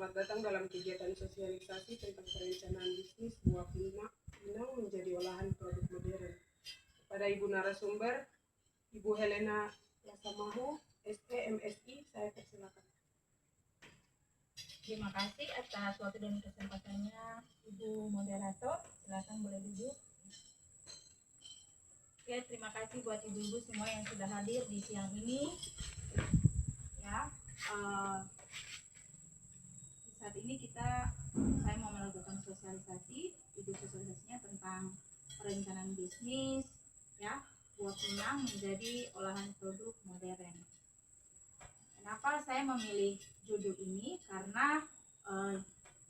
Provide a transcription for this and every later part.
Selamat datang dalam kegiatan sosialisasi tentang perencanaan bisnis buah pinang menjadi olahan produk modern. Pada Ibu narasumber, Ibu Helena Lasamahu, SE MSI, saya persilakan. Terima kasih atas waktu dan kesempatannya, Ibu Moderator. Silakan boleh duduk. Oke, terima kasih buat ibu-ibu semua yang sudah hadir di siang ini. Ya, saat ini saya mau melakukan sosialisasi. Sosialisasinya tentang perencanaan bisnis, ya, buah pinang menjadi olahan produk modern. Kenapa saya memilih judul ini? Karena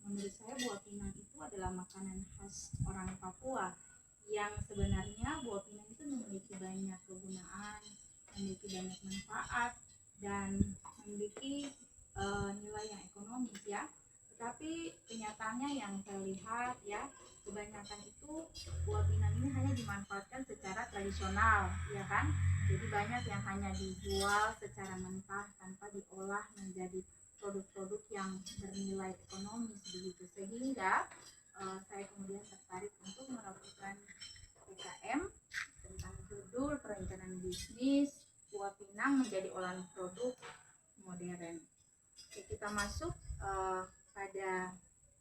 menurut saya buah pinang itu adalah makanan khas orang Papua yang sebenarnya buah pinang itu memiliki banyak kegunaan, memiliki banyak manfaat, dan memiliki nilai yang ekonomis, ya. Tetapi kenyataannya yang saya lihat, ya, kebanyakan itu buah pinang ini hanya dimanfaatkan secara tradisional, ya kan? Jadi banyak yang hanya dijual secara mentah tanpa diolah menjadi produk-produk yang bernilai ekonomis begitu, sehingga saya kemudian tertarik untuk melakukan PKM tentang judul perencanaan bisnis buah pinang menjadi olahan produk modern. Oke, kita masuk pada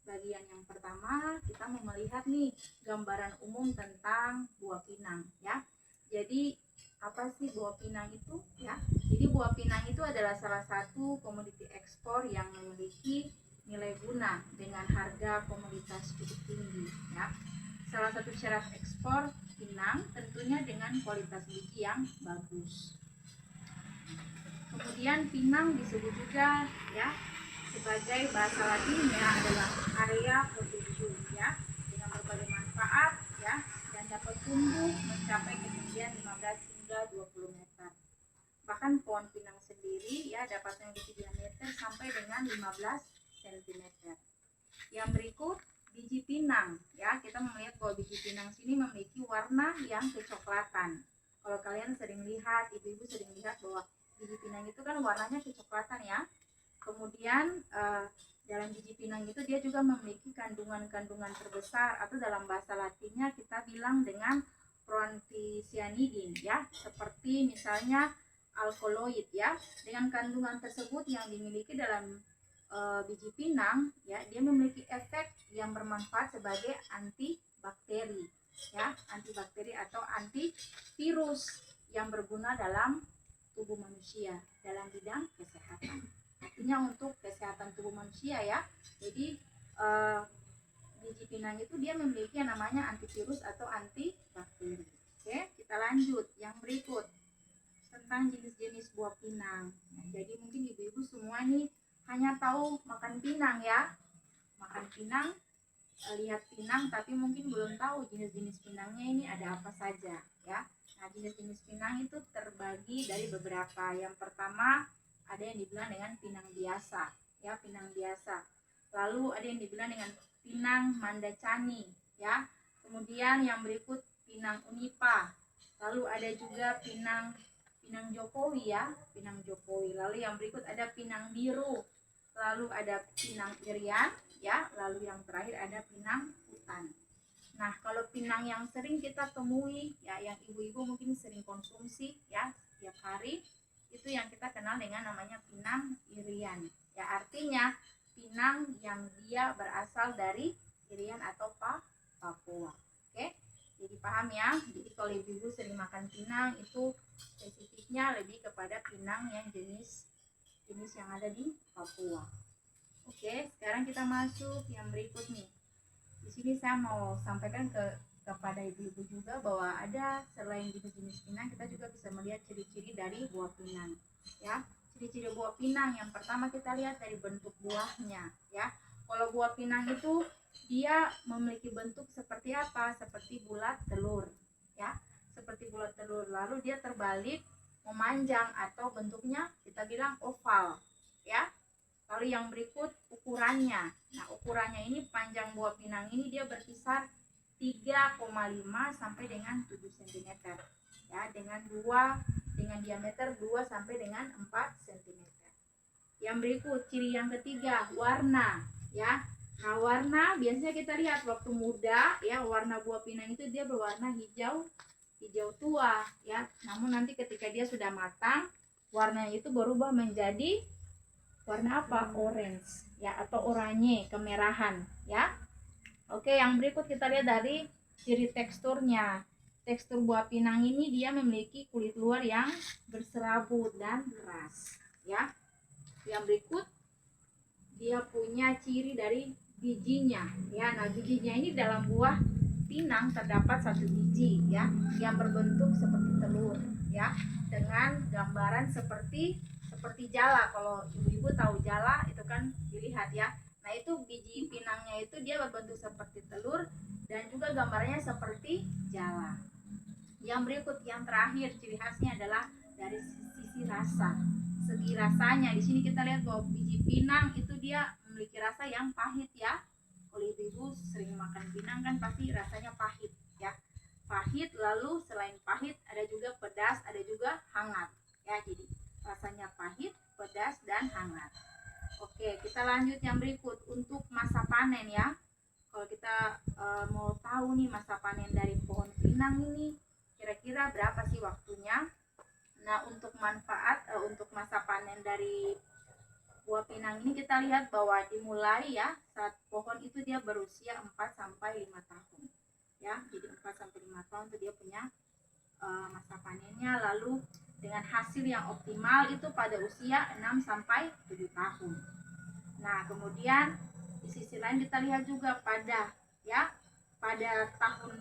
bagian yang pertama. Kita mau melihat nih gambaran umum tentang buah pinang, ya. Jadi apa sih buah pinang itu, ya? Jadi buah pinang itu adalah salah satu komoditi ekspor yang memiliki nilai guna dengan harga komoditas cukup tinggi, ya. Salah satu syarat ekspor pinang tentunya dengan kualitas biji yang bagus. Kemudian pinang disebut juga, ya, sebagai bahasa latinnya adalah area production, ya, dengan berbagai manfaat, ya, dan dapat tumbuh mencapai ketinggian 15 hingga 20 meter. Bahkan pohon pinang sendiri, ya, dapat memiliki diameter sampai dengan 15 cm. Yang berikut biji pinang, ya, kita melihat bahwa biji pinang sini memiliki warna yang kecoklatan. Kalau kalian sering lihat, ibu-ibu sering lihat bahwa biji pinang itu kan warnanya kecoklatan, ya. Kemudian dalam biji pinang itu dia juga memiliki kandungan-kandungan terbesar, atau dalam bahasa latinnya kita bilang dengan proanthocyanidin, ya, seperti misalnya alkaloid, ya. Dengan kandungan tersebut yang dimiliki dalam biji pinang, ya, dia memiliki efek yang bermanfaat sebagai antibakteri, ya, antibakteri atau antivirus yang berguna dalam tubuh manusia dalam bidang kesehatan. Artinya untuk kesehatan tubuh manusia, ya. Jadi biji pinang itu dia memiliki yang namanya antivirus atau antibakteri. Oke, kita lanjut yang berikut tentang jenis-jenis buah pinang. Nah, jadi mungkin ibu-ibu semua nih hanya tahu makan pinang, ya. Makan pinang, lihat pinang, tapi mungkin belum tahu jenis-jenis pinangnya ini ada apa saja, ya. Nah, jenis-jenis pinang itu terbagi dari beberapa. Yang pertama ada yang dibilang dengan pinang biasa, ya, pinang biasa. Lalu ada yang dibilang dengan pinang mandacani, ya. Kemudian yang berikut pinang unipa. Lalu ada juga pinang Jokowi, ya, pinang Jokowi. Lalu yang berikut ada pinang biru. Lalu ada pinang irian, ya. Lalu yang terakhir ada pinang hutan. Nah, kalau pinang yang sering kita temui, ya, yang ibu-ibu mungkin sering konsumsi, ya, setiap hari, itu yang kita kenal dengan namanya pinang irian. Ya, artinya pinang yang dia berasal dari Irian atau Papua. Oke, jadi paham, ya. Jadi kalau ibu-ibu sering makan pinang itu spesifiknya lebih kepada pinang yang jenis yang ada di Papua. Oke, sekarang kita masuk yang berikut nih. Di sini saya mau sampaikan kepada ibu-ibu juga bahwa ada selain jenis-jenis pinang, kita juga bisa melihat ciri-ciri dari buah pinang, ya. Ciri-ciri buah pinang yang pertama kita lihat dari bentuk buahnya, ya. Kalau buah pinang itu dia memiliki bentuk seperti apa? Seperti bulat telur, ya. Seperti bulat telur. Lalu dia terbalik memanjang atau bentuknya kita bilang oval, ya. Lalu yang berikut ukurannya. Nah, ukurannya ini panjang buah pinang ini dia berkisar 3,5 sampai dengan 7 cm. Ya, dengan diameter 2 sampai dengan 4 cm. Yang berikut, ciri yang ketiga, warna, ya. Nah, warna biasanya kita lihat waktu muda, ya, warna buah pinang itu dia berwarna hijau, hijau tua, ya. Namun nanti ketika dia sudah matang, warnanya itu berubah menjadi warna apa? Orange, ya, atau oranye, kemerahan, ya. Oke, yang berikut kita lihat dari ciri teksturnya. Tekstur buah pinang ini dia memiliki kulit luar yang berserabut dan keras, ya. Yang berikut dia punya ciri dari bijinya, ya. Nah, bijinya ini dalam buah pinang terdapat satu biji, ya, yang berbentuk seperti telur, ya, dengan gambaran seperti jala. Kalau ibu-ibu tahu jala itu kan dilihat, ya. Nah, itu biji pinangnya itu dia berbentuk seperti telur dan juga gambarnya seperti jala. Yang berikut, yang terakhir, ciri khasnya adalah dari sisi rasa. Segi rasanya, di sini kita lihat bahwa biji pinang itu dia memiliki rasa yang pahit, ya. Kalau ibu-ibu sering makan pinang kan pasti rasanya pahit, ya. Pahit, lalu selain pahit ada juga pedas, ada juga hangat, ya. Jadi rasanya pahit, pedas, dan hangat. Oke, kita lanjut yang berikut untuk masa panen, ya. Kalau kita mau tahu nih masa panen dari pohon pinang ini kira-kira berapa sih waktunya? Nah, untuk manfaat untuk masa panen dari buah pinang ini kita lihat bahwa dimulai, ya, saat pohon itu dia berusia 4 sampai 5 tahun. Ya, jadi 4 sampai 5 tahun itu dia punya masa panennya. Lalu dengan hasil yang optimal itu pada usia 6 sampai 7 tahun. Nah, kemudian di sisi lain kita lihat juga pada tahun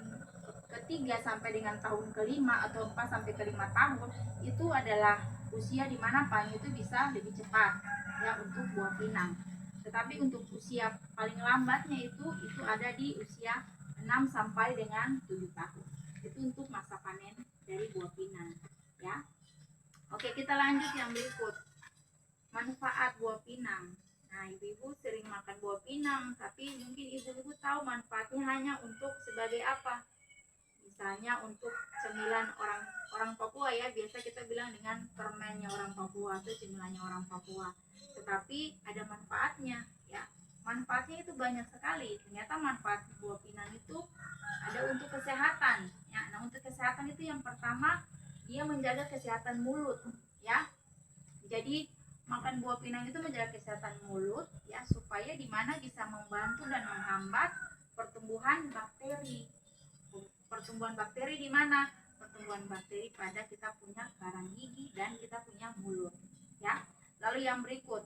ketiga sampai dengan tahun kelima atau 4 sampai ke 5 tahun itu adalah usia di mana panen itu bisa lebih cepat, ya, untuk buah pinang. Tetapi untuk usia paling lambatnya itu ada di usia 6 sampai dengan 7 tahun. Itu untuk masa panen dari buah pinang, ya. Oke, kita lanjut yang berikut. Manfaat buah pinang. Nah, ibu-ibu sering makan buah pinang, tapi mungkin ibu-ibu tahu manfaatnya hanya untuk sebagai apa? Misalnya untuk cemilan orang Papua, ya, biasa kita bilang dengan permennya orang Papua atau cemilannya orang Papua. Tetapi ada manfaatnya, ya. Manfaatnya itu banyak sekali. Ternyata manfaat buah pinang itu ada untuk kesehatan, ya. Nah, untuk kesehatan itu yang pertama dia menjaga kesehatan mulut, ya. Jadi makan buah pinang itu menjaga kesehatan mulut, ya, supaya di mana bisa membantu dan menghambat pertumbuhan bakteri. Pertumbuhan bakteri di mana? Pertumbuhan bakteri pada kita punya karang gigi dan kita punya mulut, ya. Lalu yang berikut,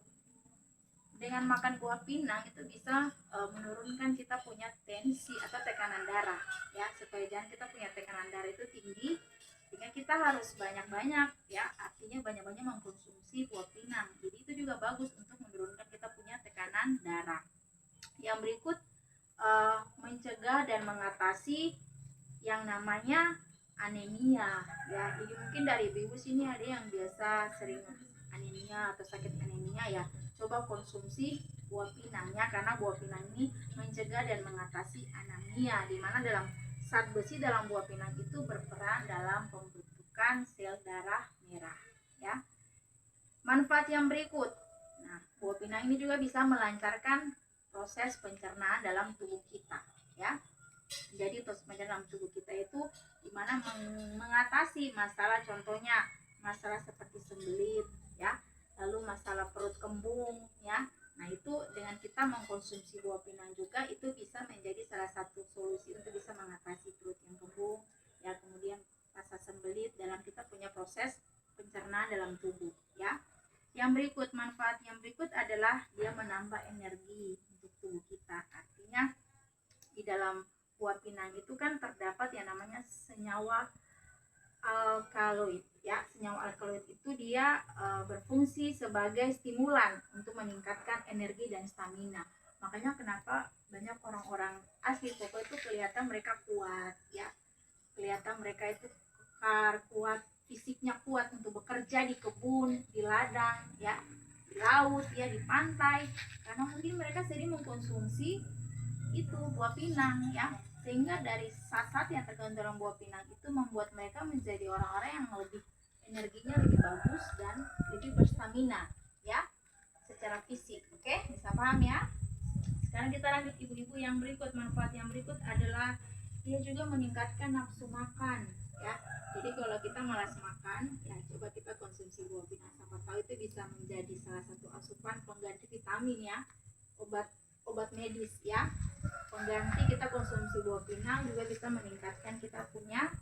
dengan makan buah pinang itu bisa menurunkan kita punya tensi atau tekanan darah, ya, supaya jangan kita punya tekanan darah itu tinggi, sehingga kita harus banyak-banyak, ya, artinya banyak-banyak mengkonsumsi buah pinang. Jadi itu juga bagus untuk menurunkan kita punya tekanan darah. Yang berikut, mencegah dan mengatasi yang namanya anemia, ya. Jadi mungkin dari ibu sini ada yang biasa sering anemia atau sakit anemia, ya. Coba konsumsi buah pinangnya karena buah pinang ini mencegah dan mengatasi anemia, di mana dalam zat besi dalam buah pinang itu berperan dalam pembentukan sel darah merah, ya. Manfaat yang berikut. Nah, buah pinang ini juga bisa melancarkan proses pencernaan dalam tubuh kita, ya. Jadi proses pencernaan dalam tubuh kita itu dimana mengatasi masalah, contohnya masalah seperti sembelit, ya, lalu masalah perut kembung, ya. Nah, itu dengan kita mengkonsumsi buah pinang juga itu bisa menjadi salah satu solusi untuk bisa mengatasi perut yang kembung, ya, kemudian rasa sembelit dalam kita punya proses pencernaan dalam tubuh, ya. Yang berikut, manfaat yang berikut adalah dia menambah energi untuk tubuh kita. Artinya di dalam buah pinang itu kan terdapat yang namanya senyawa alkaloid, ya. Senyawa alkaloid itu dia berfungsi sebagai stimulan untuk meningkatkan energi dan stamina. Makanya kenapa banyak orang-orang asli Papua itu kelihatan mereka kuat, ya. Kelihatan mereka itu kekar, kuat, fisiknya kuat untuk bekerja di kebun, di ladang, ya, di laut, ya, di pantai, karena mungkin mereka sering mengkonsumsi itu buah pinang, ya. Sehingga dari zat yang terkandung dalam buah pinang itu membuat mereka menjadi orang-orang yang lebih energinya lebih bagus dan lebih berstamina, ya. secara fisik. Oke, bisa paham ya? Sekarang kita lanjut ibu-ibu yang berikut. Manfaat yang berikut adalah dia juga meningkatkan nafsu makan ya. Jadi kalau kita malas makan ya, coba kita konsumsi buah pinang. Siapa tahu itu bisa menjadi salah satu asupan pengganti vitamin ya, obat medis ya. Pengganti kita konsumsi buah pinang juga bisa meningkatkan kita punya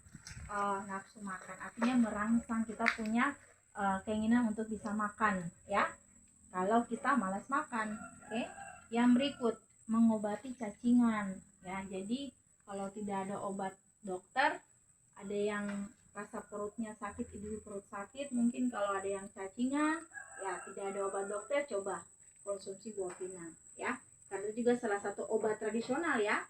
nafsu makan, artinya merangsang kita punya keinginan untuk bisa makan ya, kalau kita malas makan. Oke, yang berikut mengobati cacingan ya. Jadi kalau tidak ada obat dokter, ada yang rasa perutnya sakit, ibu perut sakit, mungkin kalau ada yang cacingan ya, tidak ada obat dokter, coba konsumsi buah pinang ya, karena itu juga salah satu obat tradisional ya,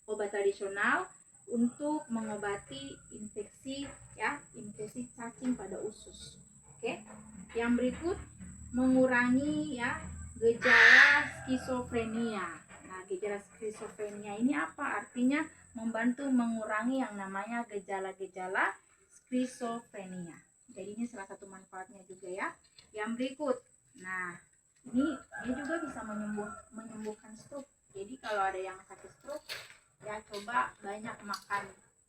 obat tradisional untuk mengobati infeksi ya, infeksi cacing pada usus. Oke, yang berikut mengurangi ya gejala skizofrenia. Nah, gejala skizofrenia ini apa? Artinya membantu mengurangi yang namanya gejala-gejala skizofrenia. Jadi ini salah satu manfaatnya juga ya. Yang berikut, nah ini dia juga bisa menyembuhkan stroke. Jadi kalau ada yang sakit stroke ya, coba banyak makan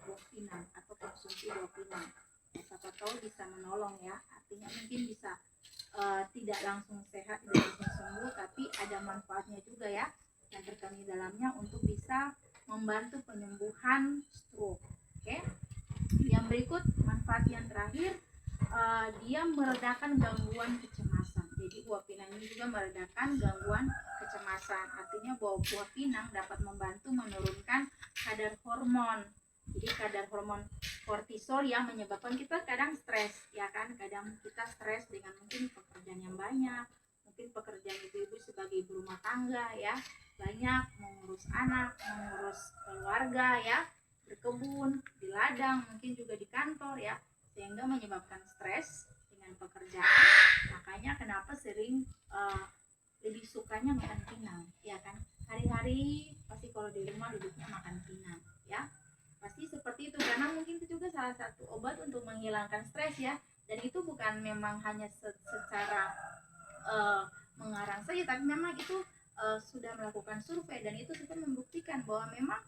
buah pinang atau konsumsi buah pinang. Siapa tahu bisa menolong ya. Artinya mungkin bisa tidak langsung sehat, tidak langsung sembuh, tapi ada manfaatnya juga ya yang terkandung di dalamnya untuk bisa membantu penyembuhan stroke. Oke. Yang berikut manfaat yang terakhir, dia meredakan gangguan kecemasan. Jadi buah pinang ini juga meredakan gangguan kecemasan. Artinya buah pinang dapat membantu menurunkan kadar hormon. Jadi kadar hormon kortisol yang menyebabkan kita kadang stres ya kan, kadang kita stres dengan mungkin pekerjaan yang banyak, mungkin pekerjaan ibu-ibu sebagai ibu rumah tangga ya, banyak mengurus anak, mengurus keluarga ya, berkebun di ladang, mungkin juga di kantor ya, sehingga menyebabkan stres dengan pekerjaan. Makanya kenapa sering lebih sukanya makan pinang ya kan, hari-hari pasti kalau di rumah duduknya makan pinang ya, pasti seperti itu, karena mungkin itu juga salah satu obat untuk menghilangkan stres ya. Dan itu bukan memang hanya secara mengarang saja, tapi memang itu sudah melakukan survei dan itu sudah membuktikan bahwa memang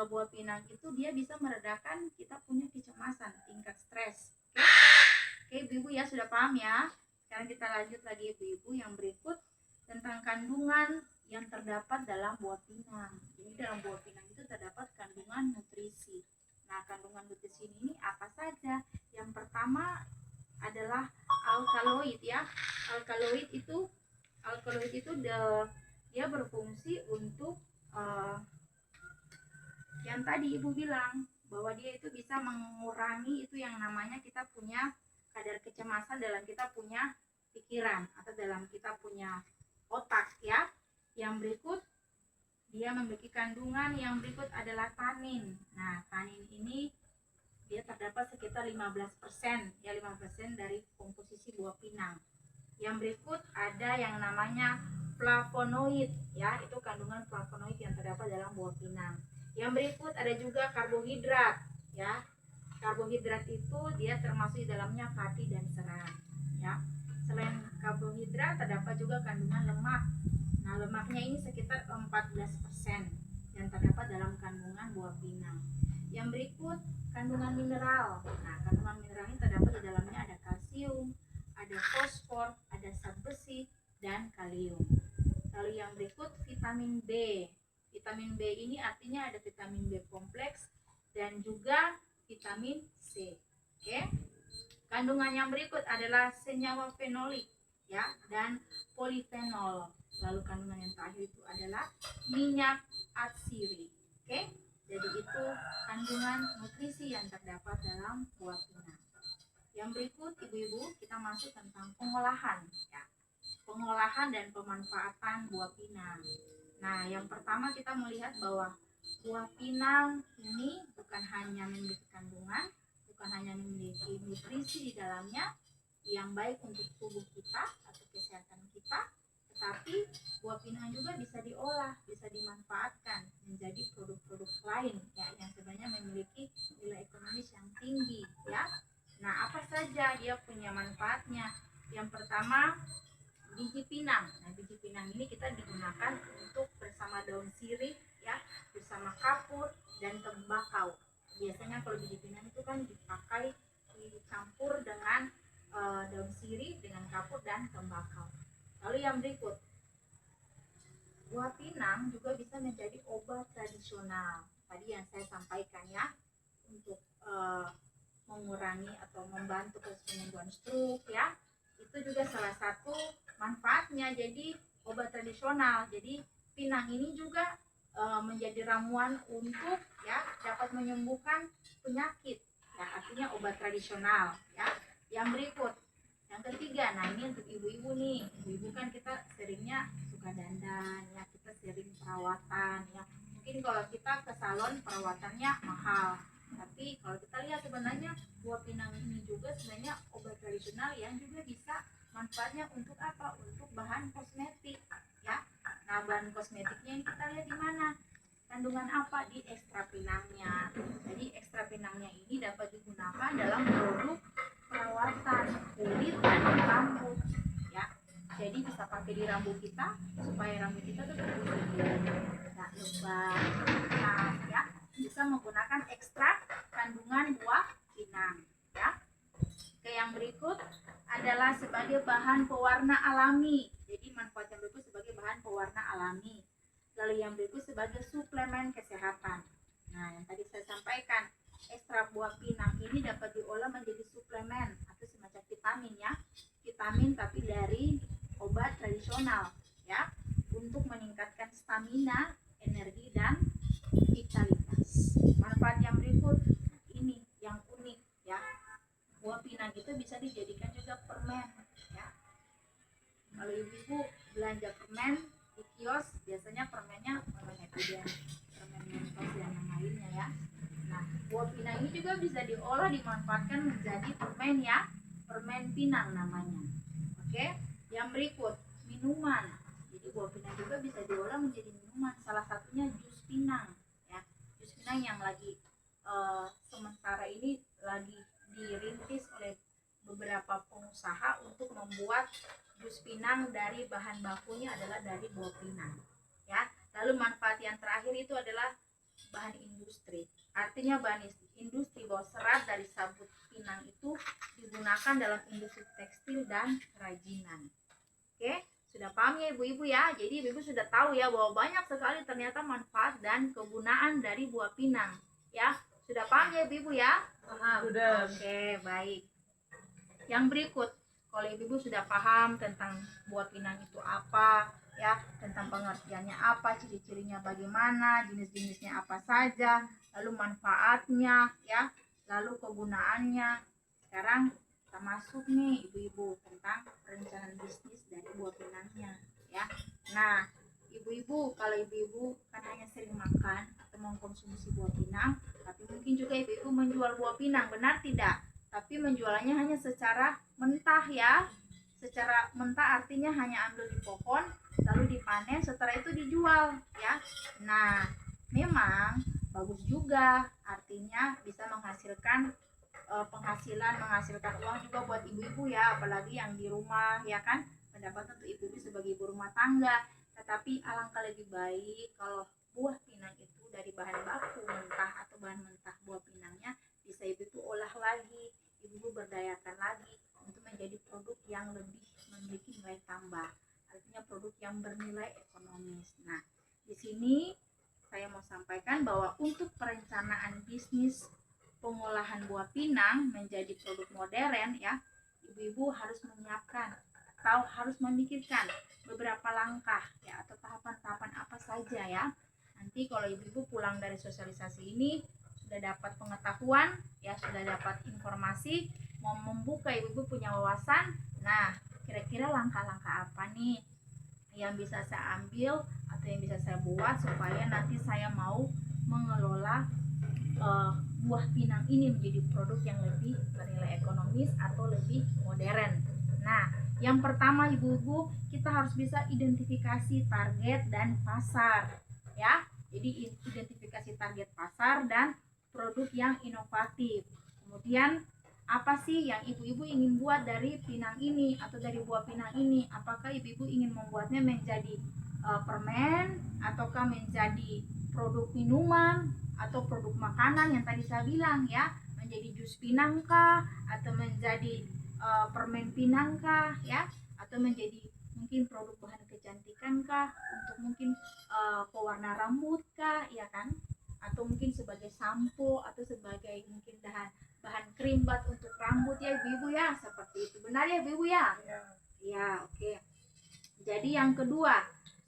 buah pinang itu dia bisa meredakan kita punya kecemasan, tingkat stres. Oke, ibu-ibu ya sudah paham ya. Sekarang kita lanjut lagi ibu-ibu yang berikut tentang kandungan yang terdapat dalam buah pinang. Jadi dalam buah pinang itu terdapat kandungan nutrisi. Nah, kandungan nutrisi ini apa saja? Yang pertama adalah alkaloid ya. Alkaloid itu dia berfungsi untuk yang tadi ibu bilang bahwa dia itu bisa mengurangi itu yang namanya kita punya kadar kecemasan dalam kita punya pikiran atau dalam kita punya otak ya. Yang berikut dia memiliki kandungan yang berikut adalah tanin. Nah, tanin ini dia terdapat sekitar 15% ya, 15% dari komposisi buah pinang. Yang berikut ada yang namanya flavonoid ya, itu kandungan flavonoid yang terdapat dalam buah pinang. Yang berikut ada juga karbohidrat ya. Karbohidrat itu dia termasuk di dalamnya fatty dan serat ya. Selain karbohidrat terdapat juga kandungan lemak. Nah, lemaknya ini sekitar 14% yang terdapat dalam kandungan buah pinang. Yang berikut kandungan mineral. Nah, kandungan mineral ini terdapat di dalamnya ada kalsium, ada fosfor, ada zat besi dan kalium. Lalu yang berikut vitamin B. Vitamin B ini artinya ada vitamin B kompleks dan juga vitamin C. Oke. Kandungan yang berikut adalah senyawa fenolik ya dan polifenol. Lalu kandungan yang terakhir itu adalah minyak atsiri. Oke, jadi itu kandungan nutrisi yang terdapat dalam buah pinang. Yang berikut ibu-ibu kita masuk tentang pengolahan ya. Pengolahan dan pemanfaatan buah pinang. Nah, yang pertama kita melihat bahwa buah pinang ini bukan hanya memiliki kandungan, bukan hanya memiliki nutrisi di dalamnya yang baik untuk tubuh kita atau kesehatan kita, tetapi buah pinang juga bisa diolah, bisa dimanfaatkan menjadi produk-produk lain ya, yang sebenarnya memiliki nilai ekonomis yang tinggi ya. Nah, apa saja dia punya manfaatnya? Yang pertama, biji pinang. Nah, biji pinang ini kita digunakan untuk bersama daun sirih ya, bersama kapur dan tembakau. Biasanya kalau biji pinang itu kan dipakai dicampur dengan daun sirih dengan kapur dan tembakau. Lalu yang berikut, buah pinang juga bisa menjadi obat tradisional. Tadi yang saya sampaikan ya, untuk mengurangi atau membantu penyembuhan stroke ya. Itu juga salah satu manfaatnya, jadi obat tradisional. Jadi pinang ini juga menjadi ramuan untuk ya dapat menyembuhkan penyakit. Ya, artinya obat tradisional ya. Yang berikut, yang ketiga, nah ini untuk ibu-ibu nih. Ibu-ibu kan kita seringnya suka dandan ya, kita sering perawatan ya. Mungkin kalau kita ke salon perawatannya mahal, tapi kalau kita lihat sebenarnya buah pinang ini juga sebenarnya obat tradisional yang juga bisa manfaatnya untuk apa? Untuk bahan kosmetik ya. Nah, bahan kosmetiknya yang kita lihat di mana? Kandungan apa? Di ekstra pinangnya. Jadi ekstra pinangnya ini dapat digunakan dalam produk perawatan kulit dan rambut ya. Jadi bisa pakai di rambut kita supaya rambut kita tetap putih, tidak lebat, nah ya. Bisa menggunakan ekstrak kandungan buah pinang ya. Oke, yang berikut adalah sebagai bahan pewarna alami. Jadi manfaat yang berikut sebagai bahan pewarna alami. Lalu yang berikut sebagai suplemen kesehatan. Nah, yang tadi saya sampaikan, ekstrak buah pinang ini dapat diolah menjadi suplemen atau semacam vitamin ya. Vitamin tapi dari obat tradisional ya, untuk meningkatkan stamina, energi dan vitalitas. Manfaat yang berikut ini yang unik ya. Buah pinang itu bisa dijadikan juga permen ya. Kalau ibu-ibu belanja permen di kios, biasanya permennya permen Epidem, permen Mentos dan yang lainnya ya. Nah, buah pinang ini juga bisa diolah dimanfaatkan menjadi permen ya, permen pinang namanya. Oke, yang berikut minuman. Jadi buah pinang juga bisa diolah menjadi minuman. Salah satunya jus pinang ya. Jus pinang yang lagi sementara ini lagi dirintis oleh beberapa pengusaha untuk membuat jus pinang dari bahan bakunya adalah dari buah pinang ya. Lalu manfaat yang terakhir itu adalah bahan industri. Artinya bahan industri bahwa serat dari sabut pinang itu digunakan dalam industri tekstil dan kerajinan. Oke, sudah paham ya ibu-ibu ya? Jadi ibu-ibu sudah tahu ya bahwa banyak sekali ternyata manfaat dan kegunaan dari buah pinang ya. Sudah paham ya ibu-ibu ya? Paham. Sudah. Oke, baik. Yang berikut, kalau ibu-ibu sudah paham tentang buah pinang itu apa ya, tentang pengertiannya apa, ciri-cirinya bagaimana, jenis-jenisnya apa saja, lalu manfaatnya ya, lalu kegunaannya. Sekarang kita masuk nih ibu-ibu tentang perencanaan bisnis dari buah pinangnya ya. Nah, ibu-ibu, kalau ibu-ibu kan hanya sering makan atau mengkonsumsi buah pinang, tapi mungkin juga ibu-ibu menjual buah pinang, benar tidak? Tapi menjualnya hanya secara mentah ya. Secara mentah artinya hanya ambil di pohon lalu dipanen, setelah itu dijual ya. Nah, memang bagus juga, artinya bisa menghasilkan menghasilkan uang juga buat ibu-ibu ya, apalagi yang di rumah ya kan, pendapatan untuk ibu-ibu sebagai ibu rumah tangga. Tetapi alangkah lebih baik kalau buah pinang itu dari bahan baku mentah atau bahan mentah buah pinangnya bisa ibu-ibu olah lagi, ibu-ibu berdayakan lagi untuk menjadi produk yang lebih memiliki nilai tambah, artinya produk yang bernilai ekonomis. Nah, di sini saya mau sampaikan bahwa untuk perencanaan bisnis pengolahan buah pinang menjadi produk modern ya, ibu-ibu harus menyiapkan atau harus memikirkan beberapa langkah ya, atau tahapan-tahapan apa saja ya. Nanti kalau ibu-ibu pulang dari sosialisasi ini sudah dapat pengetahuan ya, sudah dapat informasi, mau membuka ibu-ibu punya wawasan. Nah, kira-kira langkah-langkah apa nih yang bisa saya ambil atau yang bisa saya buat supaya nanti saya mau mengelola buah pinang ini menjadi produk yang lebih bernilai ekonomis atau lebih modern. Nah, yang pertama ibu-ibu, kita harus bisa identifikasi target dan pasar ya. Jadi identifikasi target pasar dan produk yang inovatif. Kemudian apa sih yang ibu-ibu ingin buat dari pinang ini atau dari buah pinang ini. Apakah ibu-ibu ingin membuatnya menjadi permen, ataukah menjadi produk minuman atau produk makanan yang tadi saya bilang ya, menjadi jus pinang kah, atau menjadi permen pinang kah ya, atau menjadi mungkin produk bahan kecantikan kah, untuk mungkin pewarna rambut kah, ya kan, atau mungkin sebagai sampo atau sebagai mungkin bahan krim bat untuk rambut ya ibu-ibu ya, seperti itu. Benar ya ibu-ibu ya? Ya, oke. Jadi yang kedua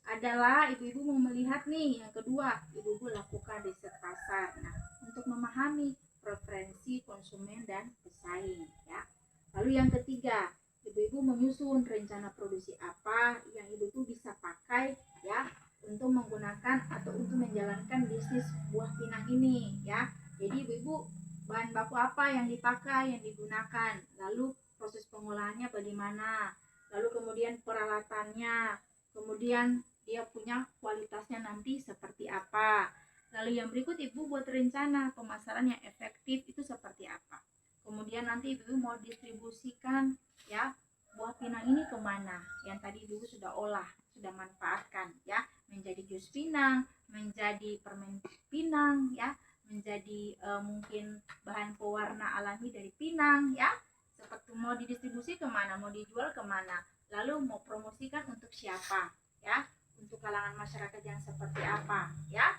adalah ibu-ibu mau melihat nih, yang kedua ibu-ibu lakukan riset pasar. Nah, untuk memahami preferensi konsumen dan pesaing ya. Lalu yang ketiga, ibu-ibu menyusun rencana produksi apa yang ibu-ibu bisa pakai ya untuk menggunakan atau untuk menjalankan bisnis buah pinang ini ya. Jadi ibu-ibu bahan baku apa yang dipakai, yang digunakan, lalu proses pengolahannya bagaimana, lalu kemudian peralatannya, kemudian dia punya kualitasnya nanti seperti apa. Lalu yang berikut ibu buat rencana pemasaran yang efektif itu seperti apa. Kemudian nanti ibu mau distribusikan ya buah pinang ini kemana, yang tadi ibu sudah olah, sudah manfaatkan ya, menjadi jus pinang, menjadi permen pinang ya, menjadi mungkin bahan pewarna alami dari pinang ya. Seperti mau didistribusi kemana, mau dijual kemana, lalu mau promosikan untuk siapa ya, untuk kalangan masyarakat yang seperti apa ya,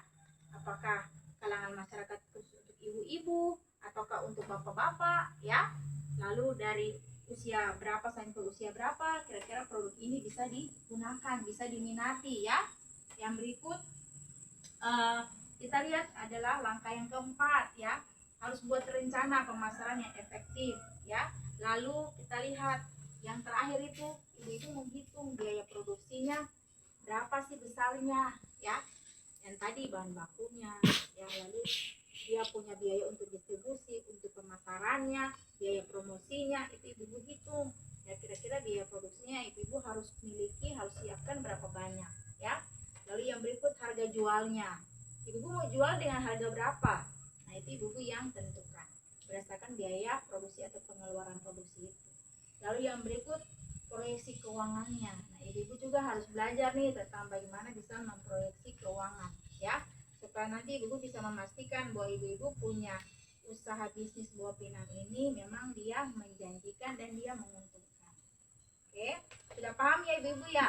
apakah kalangan masyarakat khusus untuk ibu-ibu ataukah untuk bapak-bapak ya, lalu dari usia berapa sampai usia berapa kira-kira produk ini bisa digunakan, bisa diminati ya. Yang berikut kita lihat adalah langkah yang keempat ya, harus buat rencana pemasaran yang efektif ya. Lalu kita lihat yang terakhir itu ibu-ibu menghitung biaya produksinya berapa sih besarnya ya, yang tadi bahan bakunya ya, lalu dia punya biaya untuk distribusi, untuk pemasarannya, biaya promosinya, itu ibu-ibu hitung ya, kira-kira biaya produksinya ibu-ibu harus miliki, harus siapkan berapa banyak ya. Lalu yang berikut harga jualnya, ibu-ibu mau jual dengan harga berapa, nah itu ibu-ibu yang tentukan berdasarkan biaya produksi atau pengeluaran produksi itu. Lalu yang berikut proyeksi keuangannya, nah ibu-ibu juga harus belajar nih tentang bagaimana bisa memproyeksi keuangan ya, supaya nanti ibu-ibu bisa memastikan bahwa ibu-ibu punya usaha bisnis buah pinang ini memang dia menjanjikan dan dia menguntungkan. Oke, sudah paham ya ibu-ibu ya?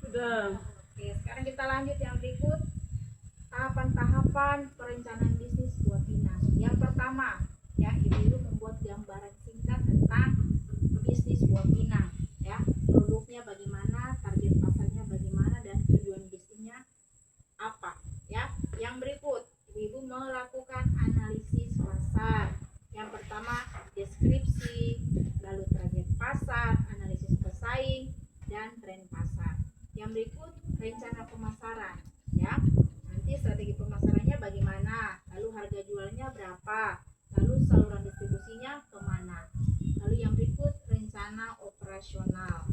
Sudah. Oke, sekarang kita lanjut yang berikut, tahapan-tahapan perencanaan bisnis buah pinang. Yang pertama ya, ibu-ibu membuat gambaran singkat tentang bisnis buah pinang ya, produknya bagaimana, target pasarnya bagaimana, dan tujuan bisnisnya apa ya. Yang berikut ibu-ibu melakukan analisis pasar. Yang pertama deskripsi, lalu target pasar, analisis pesaing, dan tren pasar. Yang berikut rencana pemasaran ya, nanti strategi pemasarannya bagaimana, lalu harga jualnya berapa, lalu saluran distribusinya kemana. Lalu yang berikut rencana operasional.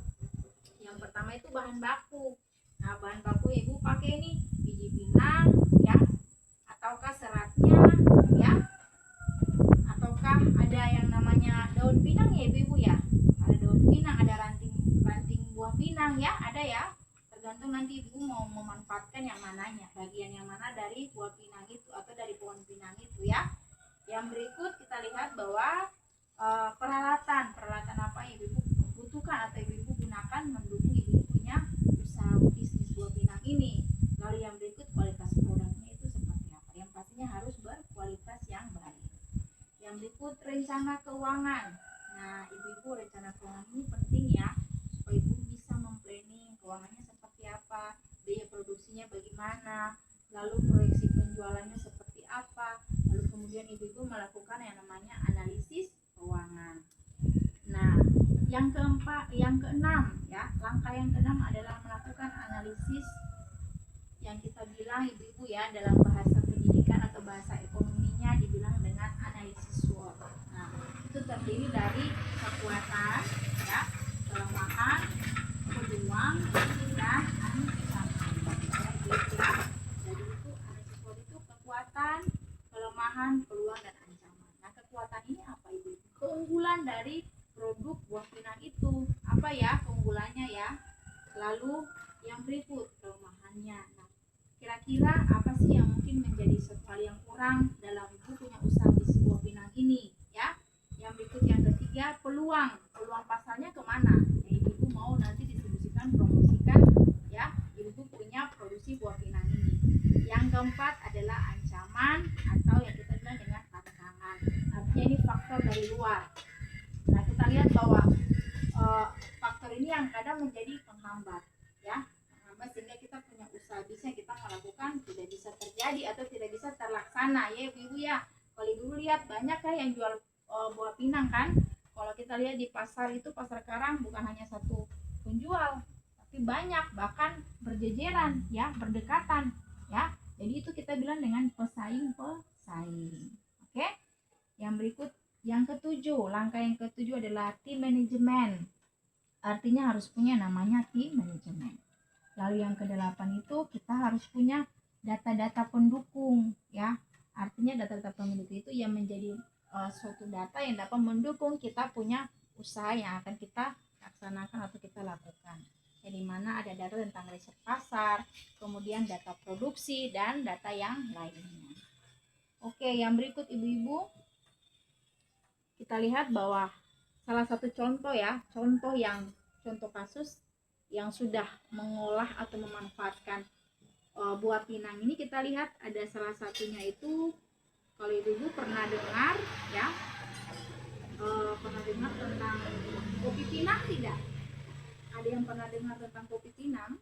Yang pertama itu bahan baku. Nah, bahan baku ibu pakai nih biji pinang ya, ataukah seratnya ya, ataukah ada yang namanya daun pinang ya ibu-ibu ya, ada daun pinang, ada ranting buah pinang ya, ada ya, tergantung nanti ibu mau memanfaatkan yang mananya, bagian yang mana dari buah pinang itu atau dari pohon pinang itu ya. Yang berikut kita lihat bahwa peralatan apa yang ibu butuhkan atau ibu gunakan mendukung ibu punya usaha bisnis buah pinang ini. Lalu yang berikut kualitas produknya itu seperti apa, yang pastinya harus berkualitas yang baik. Yang berikut rencana keuangan. Nah ibu-ibu, rencana keuangan ini penting ya, supaya ibu bisa memplanning keuangannya seperti apa, biaya produksinya bagaimana, lalu proyeksi penjualannya seperti apa, lalu kemudian ibu-ibu melakukan yang namanya analisis keuangan. Nah, yang keenam ya, langkah yang keenam adalah melakukan analisis yang kita bilang ibu-ibu ya, dalam bahasa pendidikan atau bahasa ekonominya dibilang dengan analisis SWOT. Nah, itu terdiri dari kekuatan ya, kelemahan, peluang, dan ancaman. Ya, jadi itu analisis SWOT itu kekuatan, kelemahan, peluang, dan ancaman. Nah, kekuatan ini apa ibu? Keunggulan Lalu yang berikut kelemahannya. Nah, kira-kira apa sih yang mungkin menjadi suatu hal yang kurang dalam ibu punya usaha bisnis buah pinang ini, ya? Yang berikut yang ketiga, peluang pasarnya kemana? Ya, ibu mau nanti distribusikan, promosikan, ya, ibu punya produksi buah pinang ini. Yang keempat adalah ancaman atau yang kita bilang dengan tantangan. Artinya ini faktor dari luar. Nah, kita lihat bahwa faktor ini yang kadang menjadi penghambat, ya, penghambat sehingga kita punya usaha bisnis kita melakukan tidak bisa terjadi atau tidak bisa terlaksana, ya ibu ya. Kalau ibu lihat banyak kan yang jual buah pinang kan. Kalau kita lihat di pasar itu, pasar Karang bukan hanya satu penjual, tapi banyak, bahkan berjejeran, ya, berdekatan, ya. Jadi itu kita bilang dengan pesaing. Oke. Yang berikut yang ketujuh, langkah yang ketujuh adalah tim manajemen. Artinya harus punya namanya tim manajemen. Lalu yang kedelapan itu kita harus punya data-data pendukung, ya. Artinya data-data pendukung itu yang menjadi suatu data yang dapat mendukung kita punya usaha yang akan kita laksanakan atau kita lakukan. Di mana ada data tentang riset pasar, kemudian data produksi dan data yang lainnya. Oke, yang berikut ibu-ibu, kita lihat bahwa salah satu contoh kasus yang sudah mengolah atau memanfaatkan buah pinang ini, kita lihat ada salah satunya itu, kalau ibu pernah dengar, ya, pernah dengar tentang kopi pinang tidak? Ada yang pernah dengar tentang kopi pinang?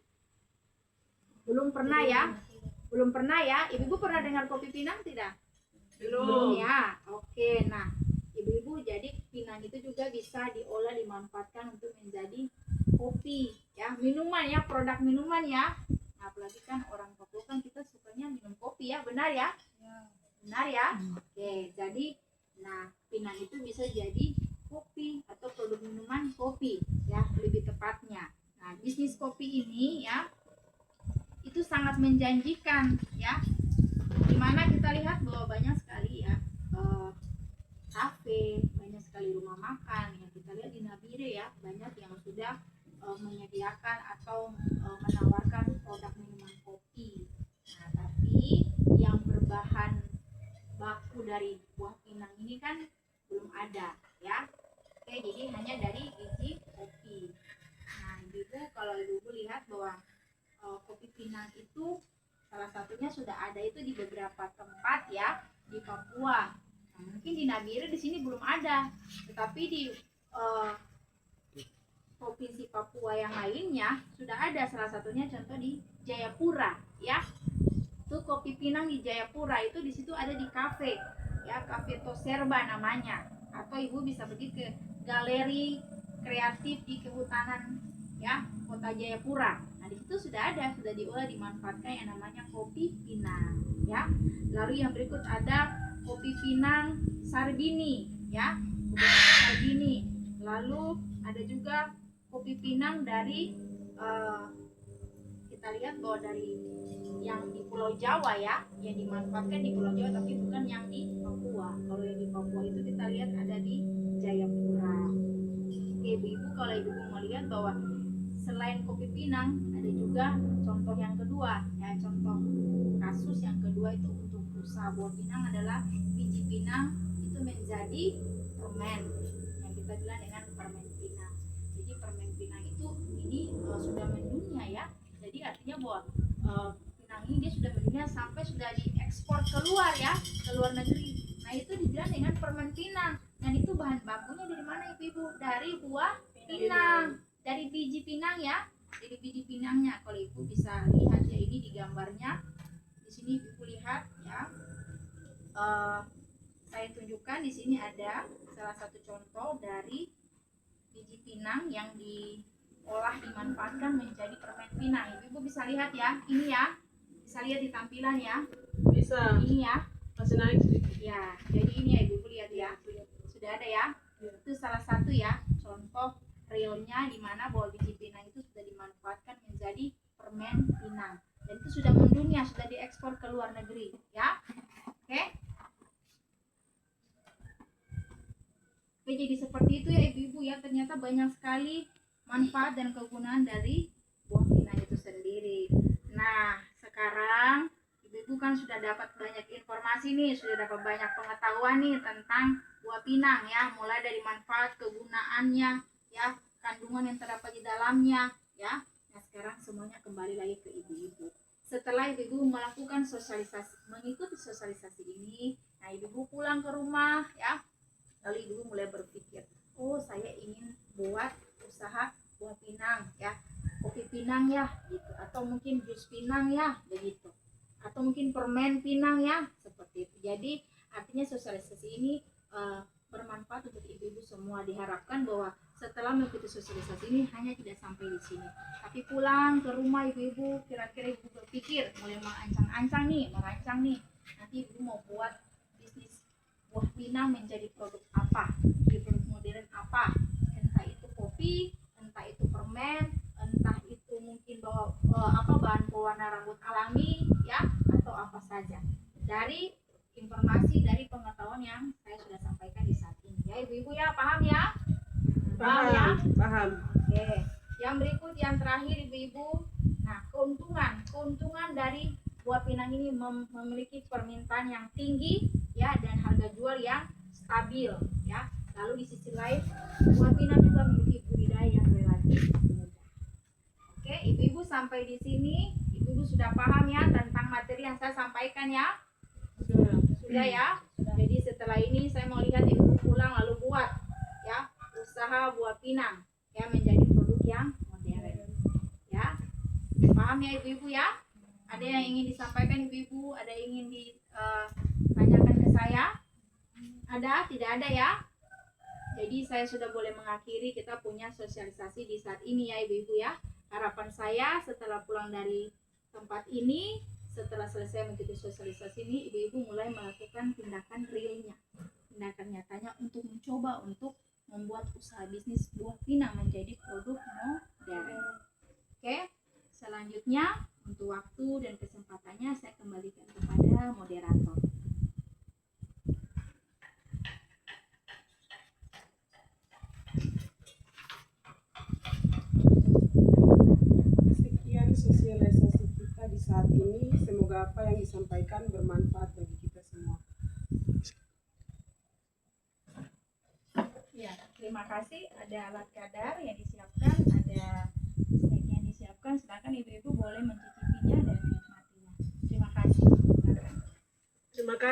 Belum pernah ya? Ibu pernah dengar kopi pinang tidak? Belum ya. Oke, nah ibu-ibu, jadi pinang itu juga bisa diolah, dimanfaatkan untuk menjadi kopi, ya, minuman, ya, produk minuman, ya. Nah, apalagi kan orang Papua kan kita sukanya minum kopi, ya, benar ya? Benar ya? Oke, jadi nah pinang itu bisa jadi kopi atau produk minuman kopi, ya, lebih tepatnya. Nah, bisnis kopi ini, ya, itu sangat menjanjikan, ya, dimana kita lihat bahwa banyak sekali, ya, kafe, banyak sekali rumah makan yang kita lihat di Nabire, ya, banyak yang sudah menyediakan atau menawarkan produk minuman kopi. Nah, tapi yang berbahan baku dari buah pinang ini kan belum ada, ya. Oke, jadi hanya dari biji kopi. Nah, ibu, kalau ibu lihat bahwa kopi pinang itu salah satunya sudah ada itu di beberapa tempat, ya, di Papua. Nah, mungkin di Nabire di sini belum ada, tetapi di provinsi Papua yang lainnya sudah ada. Salah satunya contoh di Jayapura, ya. Itu kopi pinang di Jayapura itu, di situ ada di kafe, ya, Cafe Toserba namanya. Atau ibu bisa pergi ke galeri kreatif di kehutanan, ya, kota Jayapura. Nah, di situ sudah ada, sudah diolah, dimanfaatkan yang namanya kopi pinang, ya. Lalu yang berikut ada kopi pinang Sarbini, ya, kopi pinang Sarbini. Lalu ada juga kopi pinang dari kita lihat bahwa dari yang di Pulau Jawa, ya, yang dimanfaatkan di Pulau Jawa, tapi bukan yang di Papua. Kalau yang di Papua itu kita lihat ada di Jayapura. Oke, ibu, kalau ibu mau lihat bahwa selain kopi pinang ada juga contoh yang kedua, ya, contoh kasus yang kedua itu untuk usaha buah pinang adalah biji pinang itu menjadi permen, yang kita bilang dengan permen pinang. Jadi permen pinang itu ini sudah mendunia, ya. Jadi artinya bahwa pinang ini dia sudah mendunia sampai sudah diekspor keluar, ya, ke luar negeri. Nah, itu dibilang dengan permen pinang. Dan itu bahan bakunya dari mana, ibu? Dari buah pinang, dari biji pinang, ya. Jadi biji pinangnya, kalau ibu bisa lihat, ya, ini di gambarnya. Di sini ibu lihat, ya. Saya tunjukkan di sini ada salah satu contoh dari biji pinang yang diolah, dimanfaatkan menjadi permen pinang. Ibu bisa lihat, ya, ini, ya, bisa lihat di tampilan, ya. Bisa. Ini, ya. Masih naik sedikit. Ya, jadi ini, ya, ibu lihat, ya. Sudah ada, ya. Itu salah satu, ya, contoh realnya di mana bahwa biji pinang itu sudah dimanfaatkan menjadi permen pinang. Dan itu sudah mendunia, sudah diekspor ke luar negeri, ya. Oke. Oke, jadi seperti itu, ya, ibu-ibu, ya. Ternyata banyak sekali manfaat dan kegunaan dari buah sendiri. Nah, sekarang ibu-ibu kan sudah dapat banyak informasi nih, sudah dapat banyak pengetahuan nih tentang buah pinang ya, mulai dari manfaat, kegunaannya, ya, kandungan yang terdapat di dalamnya, ya. Nah, sekarang semuanya kembali lagi ke ibu-ibu. Setelah ibu-ibu melakukan sosialisasi, mengikuti sosialisasi ini, nah ibu-ibu pulang ke rumah ya, lalu ibu mulai berpikir, oh saya ingin buat usaha buah pinang ya, kopi pinang ya gitu, atau mungkin jus pinang ya begitu, atau mungkin permen pinang ya seperti itu. Jadi artinya sosialisasi ini bermanfaat untuk ibu-ibu semua. Diharapkan bahwa setelah mengikuti sosialisasi ini hanya tidak sampai di sini, tapi pulang ke rumah ibu-ibu kira-kira ibu berpikir mulai merancang nih nanti ibu mau buat bisnis buah pinang menjadi produk apa, jadi produk modern apa, entah itu kopi, entah itu permen, entah itu mungkin bawa bahan pewarna rambut alami ya, atau apa saja. Dari informasi, dari pengetahuan yang saya sudah sampaikan di saat ini ya ibu-ibu ya, paham ya? Paham ya? Paham. Oke. Yang berikut yang terakhir ibu-ibu. Nah, keuntungan dari buah pinang ini memiliki permintaan yang tinggi ya, dan harga jual yang stabil ya. Lalu di sisi lain buah pinang juga memiliki budidaya yang relatif mudah. Oke, ibu-ibu sampai di sini ibu-ibu sudah paham ya tentang materi yang saya sampaikan ya? Sudah ya? Jadi setelah ini saya mau lihat ibu pulang lalu buat ya usaha buah pinang ya menjadi produk yang modern ya. Paham ya ibu-ibu ya? Ada yang ingin disampaikan ibu-ibu? Ada yang ingin ditanyakan ke saya? Ada? Tidak ada ya? Jadi saya sudah boleh mengakhiri kita punya sosialisasi di saat ini ya ibu-ibu ya. Harapan saya setelah pulang dari tempat ini, setelah selesai mengikuti sosialisasi ini, ibu-ibu mulai melakukan tindakan realnya, tindakan nyatanya untuk mencoba untuk membuat usaha bisnis buah pinang menjadi produk modern. Oke, selanjutnya untuk waktu dan kesempatannya saya kembalikan kepada moderator. Sekian sosialisasi kita di saat ini. Semoga apa yang disampaikan bermanfaat bagi kita semua. Ya, terima kasih. Ada alat kadar yang disiapkan, ada snack yang disiapkan. Silakan ibu-ibu boleh mencicipinya dan menikmatinya. Terima kasih. Terima kasih.